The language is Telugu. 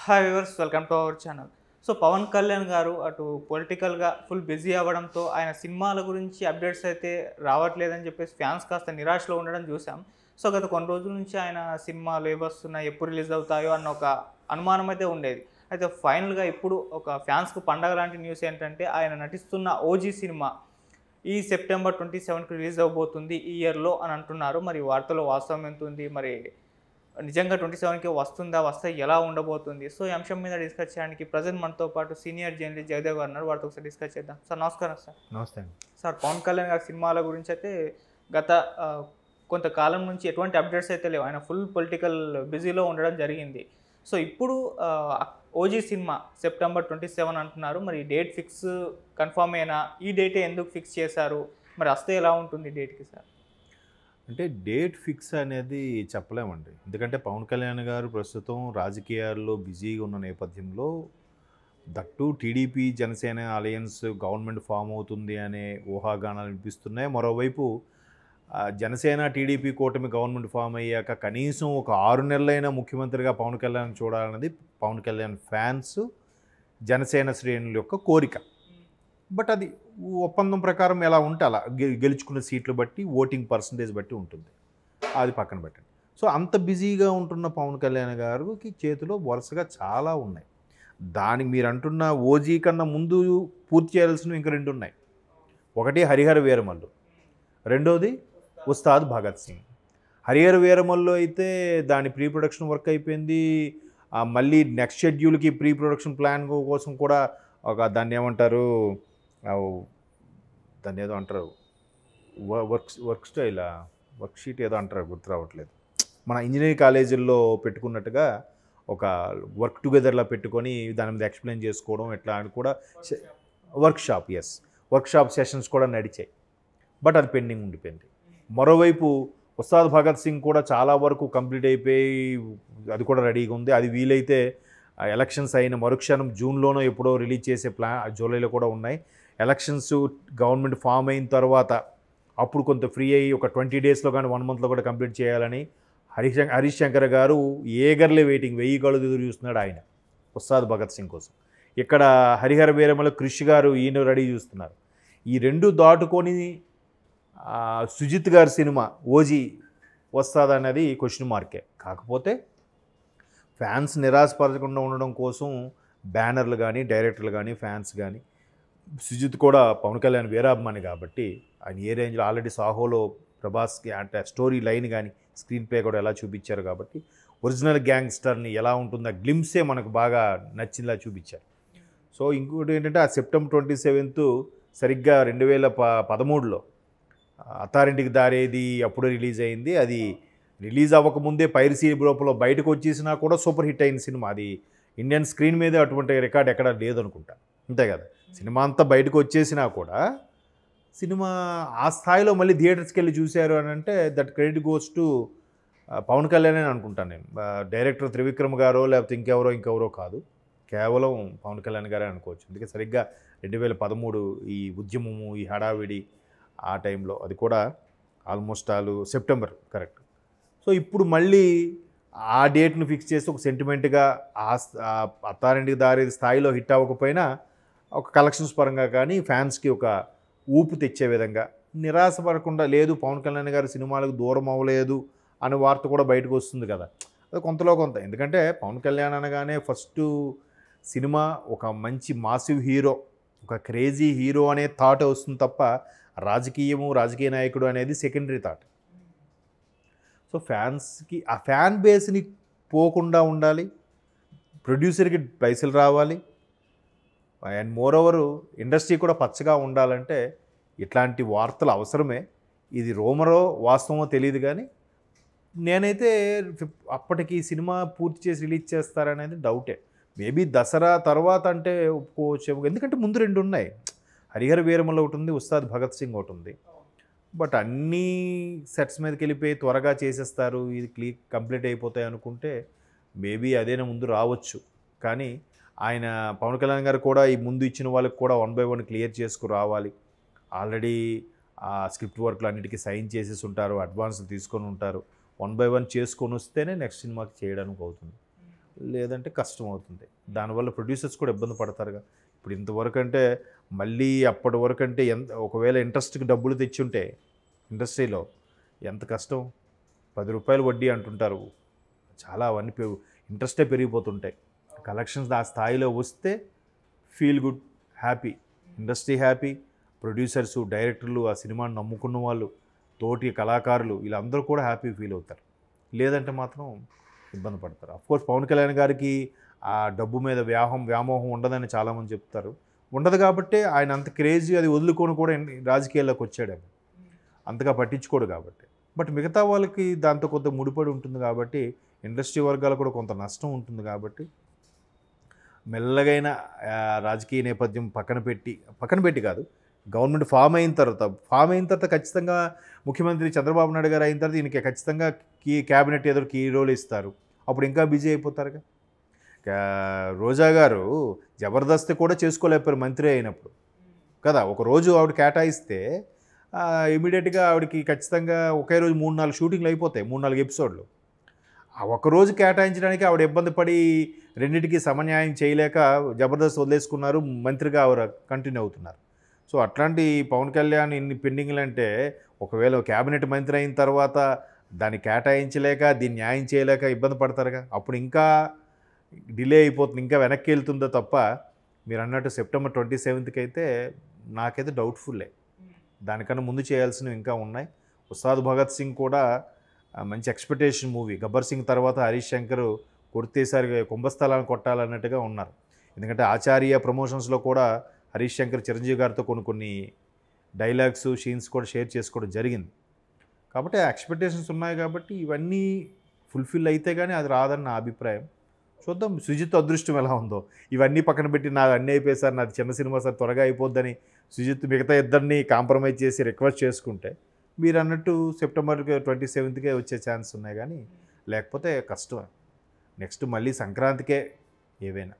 Hi viewers, welcome to our channel. So Pavan Kalyan garu అటు పొలిటికల్‌గా ఫుల్ బిజీ అవ్వడంతో ఆయన సినిమాల గురించి అప్డేట్స్ అయితే రావట్లేదని చెప్పేసి ఫ్యాన్స్ కాస్త నిరాశలో ఉండడం చూసాం. సో గత కొన్ని రోజుల నుంచి ఆయన సినిమాలు ఏవొస్తున్నాయి, ఎప్పుడు రిలీజ్ అవుతాయో అన్న ఒక అనుమానం అయితే ఉండేది. అయితే ఫైనల్‌గా ఇప్పుడు ఒక ఫ్యాన్స్‌కి పండగ లాంటి న్యూస్ ఏంటంటే ఆయన నటిస్తున్న 'ఓజీ' సినిమా ఈ సెప్టెంబర్ 27కి రిలీజ్ అవ్వబోతుంది ఈ ఇయర్‌లో అని అంటున్నారు. మరి వార్తలో వాస్తవం ఎంతుంది? మరి నిజంగా 27కి వస్తుందా? వస్తే ఎలా ఉండబోతుంది? సో, ఈ అంశం మీద డిస్కస్ చేయడానికి ప్రెజెంట్ మనతో పాటు సీనియర్ జర్నలిస్ట్ జయదేవ్ గారు ఉన్నారు. వారితో ఒకసారి డిస్కస్ చేద్దాం. సార్ నమస్కారం సార్. నమస్తే అండి. సార్ పవన్ కళ్యాణ్ గారి సినిమాల గురించి అయితే గత కొంతకాలం నుంచి ఎటువంటి అప్డేట్స్ అయితే లేవు. ఆయన ఫుల్ పొలిటికల్ బిజీలో ఉండడం జరిగింది. సో, ఇప్పుడు 'ఓజీ' సినిమా సెప్టెంబర్ 27 అంటున్నారు. మరి డేట్ ఫిక్స్ కన్ఫర్మేనా? ఈ డేటే ఎందుకు ఫిక్స్ చేశారు? మరి వస్తే ఎలా ఉంటుంది డేట్‌కి సార్? అంటే డేట్ ఫిక్స్ అనేది చెప్పలేమండి. ఎందుకంటే పవన్ కళ్యాణ్ గారు ప్రస్తుతం రాజకీయాల్లో బిజీగా ఉన్న నేపథ్యంలో that TDP Janasena alliance government form అవుతుంది అనే ఊహాగానాలు వినిపిస్తున్నాయి. మరోవైపు జనసేన టీడీపీ కూటమి గవర్నమెంట్ ఫామ్ అయ్యాక కనీసం ఒక 6 నెలలైనా ముఖ్యమంత్రిగా పవన్ కళ్యాణ్ చూడాలన్నది పవన్ కళ్యాణ్ ఫ్యాన్స్, జనసేన శ్రేణుల యొక్క కోరిక. బట్ అది ఒప్పందం ప్రకారం ఎలా ఉంటే అలా గెలుచుకున్న సీట్లు బట్టి ఓటింగ్ పర్సంటేజ్ బట్టి ఉంటుంది. అది పక్కన పెట్టండి. సో అంత బిజీగా ఉంటున్న పవన్ కళ్యాణ్ గారికి చేతిలో వరుసగా చాలా ఉన్నాయి. దానికి మీరు అంటున్న 'ఓజీ' కన్నా ముందు పూర్తి చేయాల్సినవి ఇంక 2 ఉన్నాయి. ఒకటి 'హరిహర వీరమల్లు', రెండోది 'ఉస్తాద్ భగత్ సింగ్'. 'హరిహర వీరమల్లు' అయితే దాని ప్రీ ప్రొడక్షన్ వర్క్ అయిపోయింది. మళ్ళీ నెక్స్ట్ షెడ్యూల్కి ప్రీ ప్రొడక్షన్ ప్లాన్ కోసం కూడా దాన్ని ఏమంటారు, దాన్ని ఏదో అంటారు, వర్క్ స్టైలా, వర్క్ షీట్ ఏదో అంటారు, గుర్తు రావట్లేదు. మన ఇంజనీరింగ్ కాలేజీల్లో పెట్టుకున్నట్టుగా ఒక వర్క్ టుగెదర్లా పెట్టుకొని దాని మీద ఎక్స్ప్లెయిన్ చేసుకోవడం ఎట్లా అని కూడా వర్క్ షాప్ సెషన్స్ కూడా నడిచాయి. బట్ అది పెండింగ్ ఉండిపోయింది. మరోవైపు 'ఉస్తాద్ భగత్ సింగ్' కూడా చాలా వరకు కంప్లీట్ అయిపోయి అది కూడా రెడీగా ఉంది. అది వీలైతే ఎలక్షన్స్ అయిన మరుక్షణం జూన్లోనో ఎప్పుడో రిలీజ్ చేసే జూలైలో కూడా ఉన్నాయి. ఎలక్షన్స్ గవర్నమెంట్ ఫామ్ అయిన తర్వాత అప్పుడు కొంత ఫ్రీ అయ్యి ఒక 20 డేస్లో కానీ 1 మంత్లో కూడా కంప్లీట్ చేయాలని హరీష్ శంకర్ గారు ఏగర్లే వెయిటింగ్, 1000 కళ్ళు ఎదురు చూస్తున్నాడు ఆయన 'ఉస్తాద్ భగత్ సింగ్' కోసం. ఇక్కడ 'హరిహర వీరమల్లు' కృషి గారు ఈయన రెడీ చూస్తున్నారు. ఈ 2 దాటుకొని సుజిత్ గారి సినిమా 'ఓజీ' వస్తుందన్నది క్వశ్చన్ మార్కే. కాకపోతే ఫ్యాన్స్ నిరాశపరచకుండా ఉండడం కోసం బ్యానర్లు కానీ, డైరెక్టర్లు కానీ, ఫ్యాన్స్ కానీ, సుజిత్ కూడా పవన్ కళ్యాణ్ వీరాభిమాని కాబట్టి ఆయన ఏ రేంజ్లో ఆల్రెడీ 'సాహోలో' ప్రభాస్కి అంటే స్టోరీ లైన్ కానీ స్క్రీన్ ప్లే కూడా ఎలా చూపించారు కాబట్టి ఒరిజినల్ గ్యాంగ్స్టర్ని ఎలా ఉంటుందో గ్లిమ్సే మనకు బాగా నచ్చిందిలా చూపించారు. సో ఇంకోటి ఏంటంటే ఆ సెప్టెంబర్ 27 సరిగ్గా 2013లో 'అత్తారింటికి దారేది' అప్పుడే రిలీజ్ అయింది. అది రిలీజ్ అవ్వకముందే పైరసీ రూపంలో బయటకు వచ్చేసినా కూడా సూపర్ హిట్ అయిన సినిమా. అది ఇండియన్ స్క్రీన్ మీదే అటువంటి రికార్డ్ ఎక్కడా లేదనుకుంటా, అంతే కదా. సినిమా అంతా బయటకు వచ్చేసినా కూడా సినిమా ఆ స్థాయిలో మళ్ళీ థియేటర్స్కి వెళ్ళి చూశారు అని అంటే that credit goes to Pavan Kalyan అని అనుకుంటాను నేను. డైరెక్టర్ త్రివిక్రమ్ గారో లేకపోతే ఇంకెవరో కాదు, కేవలం పవన్ కళ్యాణ్ గారే అనుకోవచ్చు. అందుకే సరిగ్గా 2013 ఈ ఉద్యమము, ఈ హడావిడి ఆ టైంలో, అది కూడా ఆల్మోస్ట్ సెప్టెంబర్ కరెక్ట్. సో ఇప్పుడు మళ్ళీ ఆ డేట్ను ఫిక్స్ చేసి ఒక సెంటిమెంట్గా 'అత్తారింటికి దారేది' స్థాయిలో హిట్ అవ్వకపోయినా ఒక కలెక్షన్స్ పరంగా కానీ ఫ్యాన్స్కి ఒక ఊపు తెచ్చే విధంగా, నిరాశపడకుండా లేదు పవన్ కళ్యాణ్ గారి సినిమాలకు దూరం అవ్వలేదు అనే వార్త కూడా బయటకు వస్తుంది కదా. అది కొంతలో కొంత, ఎందుకంటే పవన్ కళ్యాణ్ అనగానే ఫస్ట్ సినిమా ఒక మంచి మాసివ్ హీరో, ఒక క్రేజీ హీరో అనే థాట్ వస్తుంది తప్ప రాజకీయ నాయకుడు అనేది సెకండరీ థాట్. సో ఫ్యాన్స్కి ఆ ఫ్యాన్ బేస్ని పోకుండా ఉండాలి, ప్రొడ్యూసర్కి పైసలు రావాలి, అండ్ మోర్ ఓవర్ ఇండస్ట్రీ కూడా పచ్చగా ఉండాలంటే ఇట్లాంటి వార్తలు అవసరమే. ఇది రూమరో వాస్తవమో తెలియదు కానీ నేనైతే అప్పటికి సినిమా పూర్తి చేసి రిలీజ్ చేస్తారనేది డౌటే. మేబీ దసరా తర్వాత అంటే ఒప్పుకోవచ్చు, ఎందుకంటే ముందు 2 ఉన్నాయి. 'హరిహర వీరమల్లు' ఒకటి ఉంది, 'ఉస్తాద్ భగత్ సింగ్' ఒకటి ఉంది. బట్ అన్నీ సెట్స్ మీదకి వెళ్ళిపోయి త్వరగా చేసేస్తారు, ఇది కంప్లీట్ అయిపోతాయి అనుకుంటే మేబీ అదేనా ముందు రావచ్చు. కానీ ఆయన పవన్ కళ్యాణ్ గారు కూడా ఈ ముందు ఇచ్చిన వాళ్ళకి కూడా 1 by 1 క్లియర్ చేసుకు రావాలి. ఆల్రెడీ ఆ స్క్రిప్ట్ వర్క్లు అన్నిటికీ సైన్ చేసేసి ఉంటారు, అడ్వాన్స్ తీసుకొని ఉంటారు. 1 by 1 చేసుకొని వస్తేనే నెక్స్ట్ సినిమాకి చేయడానికి అవుతుంది. లేదంటే కష్టం అవుతుంది. దానివల్ల ప్రొడ్యూసర్స్ కూడా ఇబ్బంది పడతారుగా. ఇప్పుడు ఇంతవరకు అంటే మళ్ళీ అప్పటి వరకు అంటే ఒకవేళ ఇంట్రెస్ట్కి డబ్బులు తెచ్చుంటే ఇండస్ట్రీలో ఎంత కష్టం. ₹10 వడ్డీ అంటుంటారు. చాలా అవన్నీ ఇంట్రెస్టే పెరిగిపోతుంటాయి. కలెక్షన్స్ ఆ స్థాయిలో వస్తే feel good, happy, industry happy, producers, డైరెక్టర్లు, ఆ సినిమాని నమ్ముకున్న వాళ్ళు, తోటి కళాకారులు వీళ్ళందరూ కూడా హ్యాపీ ఫీల్ అవుతారు. లేదంటే మాత్రం ఇబ్బంది పడతారు. అఫ్కోర్స్ పవన్ కళ్యాణ్ గారికి ఆ డబ్బు మీద వ్యామోహం ఉండదని చాలామంది చెప్తారు. ఉండదు కాబట్టే ఆయన అంత క్రేజీ అది వదులుకొని కూడా రాజకీయాల్లోకి వచ్చాడు. అంతగా పట్టించుకోడు కాబట్టి. బట్ మిగతా వాళ్ళకి దాంతో కొంత ముడిపడి ఉంటుంది కాబట్టి, ఇండస్ట్రీ వర్గాలు కూడా కొంత నష్టం ఉంటుంది కాబట్టి మెల్లగైన రాజకీయ నేపథ్యం పక్కన పెట్టి కాదు, గవర్నమెంట్ ఫామ్ అయిన తర్వాత ఖచ్చితంగా ముఖ్యమంత్రి చంద్రబాబు నాయుడు గారు అయిన తర్వాత ఈయనకి ఖచ్చితంగా క్యాబినెట్ ఏదో కీ రోల్ ఇస్తారు. అప్పుడు ఇంకా బిజీ అయిపోతారుగా. రోజా గారు జబర్దస్త్ కూడా చేసుకోలేకపోయారు మంత్రి అయినప్పుడు కదా. ఒకరోజు ఆవిడ కేటాయిస్తే ఇమీడియట్గా ఆవిడకి ఖచ్చితంగా ఒకే రోజు 3-4 షూటింగ్లు అయిపోతాయి, 3-4 ఎపిసోడ్లు. ఆ ఒక్కరోజు కేటాయించడానికి ఆవిడ ఇబ్బంది పడి రెండింటికి సమన్యాయం చేయలేక జబర్దస్త్ వదిలేసుకున్నారు. మంత్రిగా ఆవిడ కంటిన్యూ అవుతున్నారు. సో అట్లాంటి పవన్ కళ్యాణ్ ఇన్ని పెండింగ్లు అంటే ఒకవేళ క్యాబినెట్ మంత్రి అయిన తర్వాత దాన్ని కేటాయించలేక దీన్ని న్యాయం చేయలేక ఇబ్బంది పడతారుగా. అప్పుడు ఇంకా డిలే అయిపోతుంది, ఇంకా వెనక్కి వెళ్తుందో తప్ప మీరు అన్నట్టు సెప్టెంబర్ 27కి అయితే నాకైతే డౌట్ఫుల్లే. దానికన్నా ముందు చేయాల్సినవి ఇంకా ఉన్నాయి. ఉస్తాద్ భగత్ సింగ్ కూడా మంచి ఎక్స్పెక్టేషన్ మూవీ. గబ్బర్ సింగ్ తర్వాత హరీష్ శంకర్ కొడితేసారి కుంభస్థలాన్ని కొట్టాలన్నట్టుగా ఉన్నారు. ఎందుకంటే ఆచార్య ప్రమోషన్స్లో కూడా హరీష్ శంకర్ చిరంజీవి గారితో కొన్ని డైలాగ్స్ సీన్స్ కూడా షేర్ చేసుకోవడం జరిగింది. కాబట్టి ఎక్స్పెక్టేషన్స్ ఉన్నాయి కాబట్టి ఇవన్నీ ఫుల్ఫిల్ అయితే కానీ అది రాదని నా అభిప్రాయం. చూద్దాం సుజిత్ అదృష్టం ఎలా ఉందో. ఇవన్నీ పక్కన పెట్టి నాది అన్నీ అయిపోయి సార్, నాది చిన్న సినిమా సార్, త్వరగా అయిపోద్దని సుజిత్ మిగతా ఇద్దరిని కాంప్రమైజ్ చేసి రిక్వెస్ట్ చేసుకుంటే మీరు అన్నట్టు సెప్టెంబర్ 27కే వచ్చే ఛాన్స్ ఉన్నాయి. కానీ లేకపోతే కష్టమే. నెక్స్ట్ మళ్ళీ సంక్రాంతికే ఏవైనా.